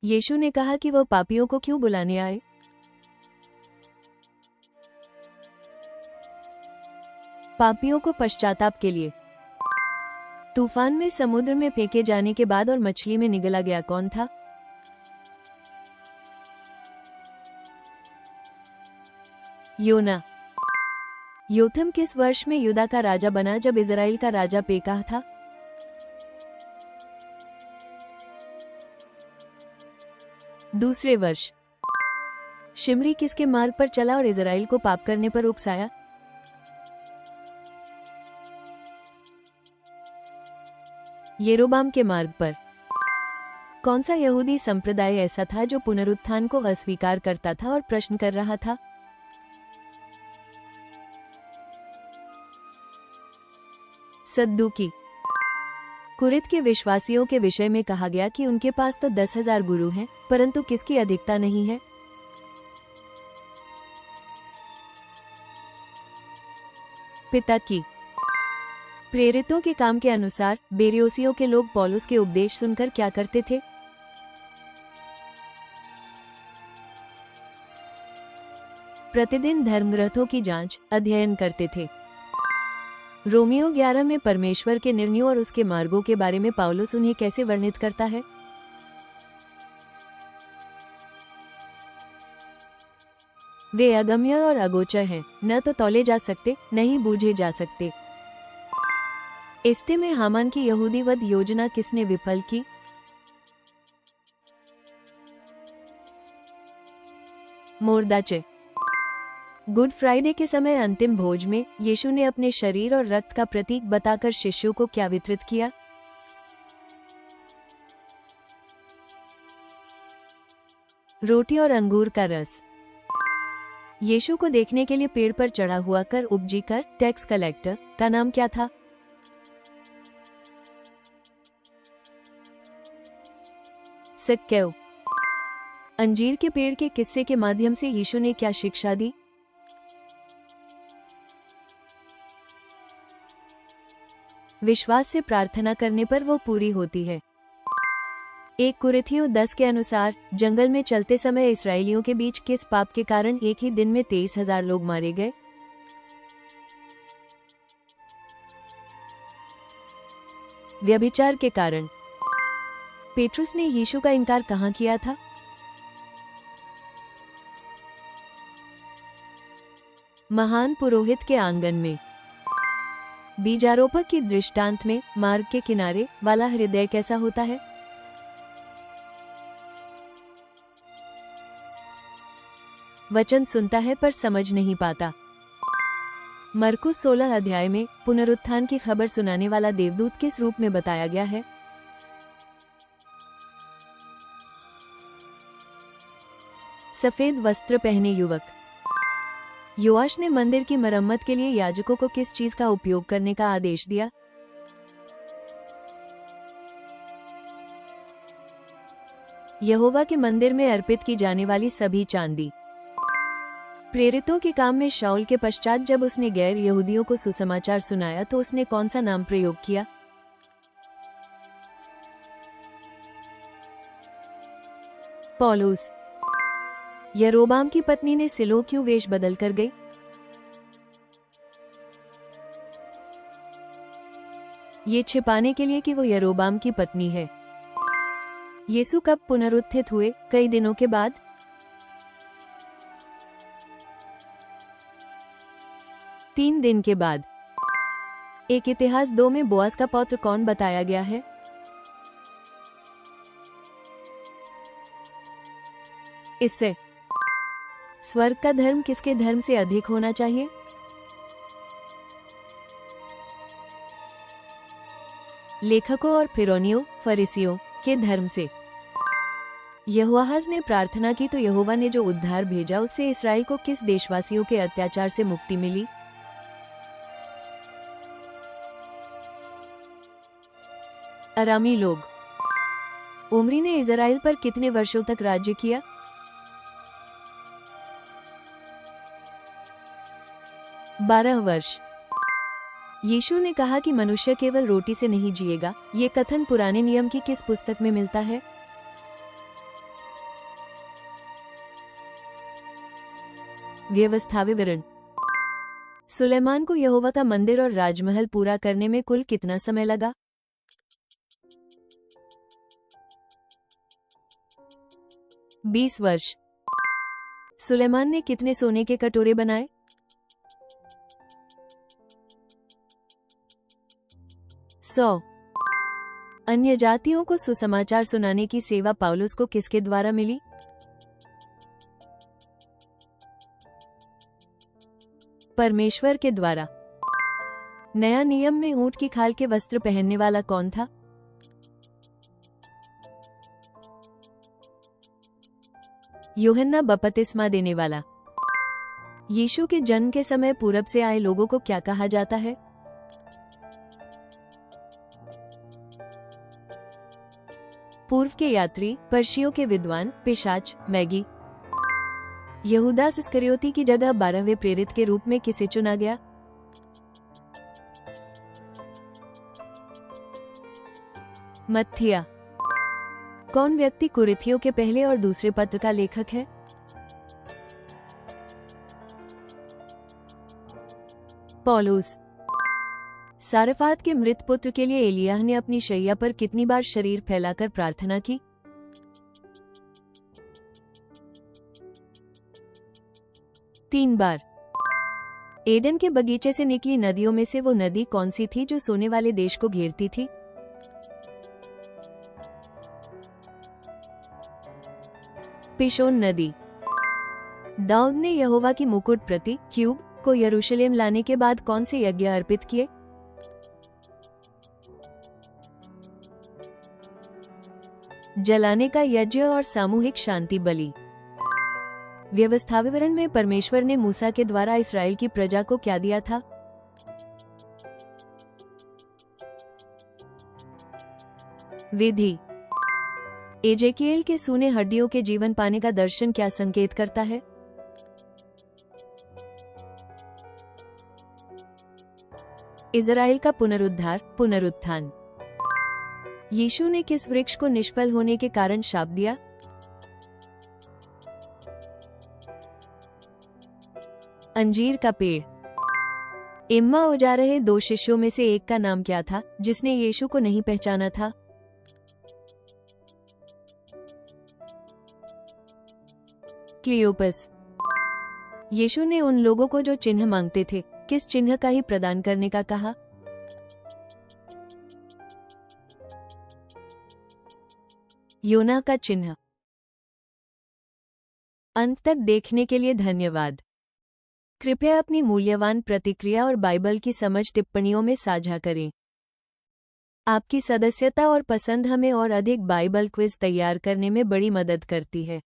यीशु ने कहा कि वह पापियों को क्यों बुलाने आए? पापियों को पश्चाताप के लिए। तूफान में समुद्र में फेंके जाने के बाद और मछली में निगला गया कौन था? योना। योथम किस वर्ष में यूदा का राजा बना जब इजराइल का राजा पेकह था? दूसरे वर्ष। शिमरी किसके मार्ग पर चला और इजराइल को पाप करने पर उकसाया? यरोबाम के मार्ग पर। कौन सा यहूदी संप्रदाय ऐसा था जो पुनरुत्थान को अस्वीकार करता था और प्रश्न कर रहा था? सद्दूकी। कुरित के विश्वासियों के विषय में कहा गया कि उनके पास तो 10,000 गुरु हैं, परंतु किसकी अधिकता नहीं है? पिता की। प्रेरितों के काम के अनुसार बेरियोसियों के लोग पौलुस के उपदेश सुनकर क्या करते थे? प्रतिदिन धर्मग्रंथों की जांच, अध्ययन करते थे। रोमियो 11 में परमेश्वर के निर्णयों और उसके मार्गों के बारे में पौलुस उन्हें कैसे वर्णित करता है? वे अगम्य और अगोचर हैं, न तो तौले जा सकते, न ही बूझे जा सकते। एस्ते में हामान की यहूदी वध योजना किसने विफल की? मोर्दाचे। गुड फ्राइडे के समय अंतिम भोज में यीशु ने अपने शरीर और रक्त का प्रतीक बताकर शिष्यों को क्या वितरित किया? रोटी और अंगूर का रस। यीशु को देखने के लिए पेड़ पर चढ़ा हुआ कर उपजी कर टैक्स कलेक्टर का नाम क्या था? सक्केव। अंजीर के पेड़ के किस्से के माध्यम से यीशु ने क्या शिक्षा दी? विश्वास से प्रार्थना करने पर वो पूरी होती है। 1 कुरिन्थियों 10 के अनुसार जंगल में चलते समय इस्राएलियों के बीच किस पाप के कारण एक ही दिन में 23,000 लोग मारे गए? व्यभिचार के कारण। पेट्रुस ने यीशु का इनकार कहाँ किया था? महान पुरोहित के आंगन में। बीजारोपण की दृष्टांत में मार्ग के किनारे वाला हृदय कैसा होता है? वचन सुनता है पर समझ नहीं पाता। मरकुस 16 अध्याय में पुनरुत्थान की खबर सुनाने वाला देवदूत किस रूप में बताया गया है? सफेद वस्त्र पहने युवक। योआश ने मंदिर की मरम्मत के लिए याजकों को किस चीज का उपयोग करने का आदेश दिया? यहोवा के मंदिर में अर्पित की जाने वाली सभी चांदी। प्रेरितों के काम में शाऊल के पश्चात जब उसने गैर यहूदियों को सुसमाचार सुनाया तो उसने कौन सा नाम प्रयोग किया? पौलुस। यरोबाम की पत्नी ने सिलो क्यों वेश बदल कर गई? ये छिपाने के लिए कि वो यरोबाम की पत्नी है। यीशु कब पुनरुत्थित हुए? कई दिनों के बाद। 3 दिन के बाद। एक इतिहास 2 में बोआज का पौत्र कौन बताया गया है? इससे स्वर्ग का धर्म किसके धर्म से अधिक होना चाहिए? लेखकों और फिरौनियों फरीसियों के धर्म से। यहोआहाज ने प्रार्थना की तो यहोवा ने जो उद्धार भेजा उससे इस्राएल को किस देशवासियों के अत्याचार से मुक्ति मिली? अरामी लोग। ओमरी ने इजराइल पर कितने वर्षों तक राज्य किया? 12 वर्ष। यीशु ने कहा कि मनुष्य केवल रोटी से नहीं जिएगा। ये कथन पुराने नियम की किस पुस्तक में मिलता है? व्यवस्था विवरण। सुलेमान को यहोवा का मंदिर और राजमहल पूरा करने में कुल कितना समय लगा? 20 वर्ष। सुलेमान ने कितने सोने के कटोरे बनाए? 100। अन्य जातियों को सुसमाचार सुनाने की सेवा पौलुस को किसके द्वारा मिली? परमेश्वर के द्वारा। नया नियम में ऊंट की खाल के वस्त्र पहनने वाला कौन था? यूहन्ना बपतिस्मा देने वाला। यीशु के जन्म के समय पूरब से आए लोगों को क्या कहा जाता है? पूर्व के यात्री, पर्शियों के विद्वान, पिशाच, मैगी। यहूदा इस्करियोती की जगह 12वें प्रेरित के रूप में किसे चुना गया? मत्थिया। कौन व्यक्ति कुरिन्थियों के पहले और दूसरे पत्र का लेखक है? पौलुस। सारफात के मृत पुत्र के लिए एलियाह ने अपनी शैया पर कितनी बार शरीर फैलाकर प्रार्थना की? 3 बार। एडन के बगीचे से निकली नदियों में से वो नदी कौन सी थी जो सोने वाले देश को घेरती थी? पिशोन नदी। दाऊद ने यहोवा की मुकुट प्रति क्यूब को यरूशलेम लाने के बाद कौन से यज्ञ अर्पित किए? जलाने का यज्ञ और सामूहिक शांति बलि। व्यवस्था विवरण में परमेश्वर ने मूसा के द्वारा इस्राएल की प्रजा को क्या दिया था? विधि। एजेकिएल के सूने हड्डियों के जीवन पाने का दर्शन क्या संकेत करता है? इज़राइल का पुनरुद्धार, पुनरुत्थान। यीशु ने किस वृक्ष को निष्फल होने के कारण शाप दिया? अंजीर का पेड़। इम्मा हो जा रहे 2 शिष्यों में से एक का नाम क्या था जिसने यीशु को नहीं पहचाना था? क्लियोपस। यीशु ने उन लोगों को जो चिन्ह मांगते थे किस चिन्ह का ही प्रदान करने का कहा? योना का चिन्ह। अंत तक देखने के लिए धन्यवाद। कृपया अपनी मूल्यवान प्रतिक्रिया और बाइबल की समझ टिप्पणियों में साझा करें। आपकी सदस्यता और पसंद हमें और अधिक बाइबल क्विज तैयार करने में बड़ी मदद करती है।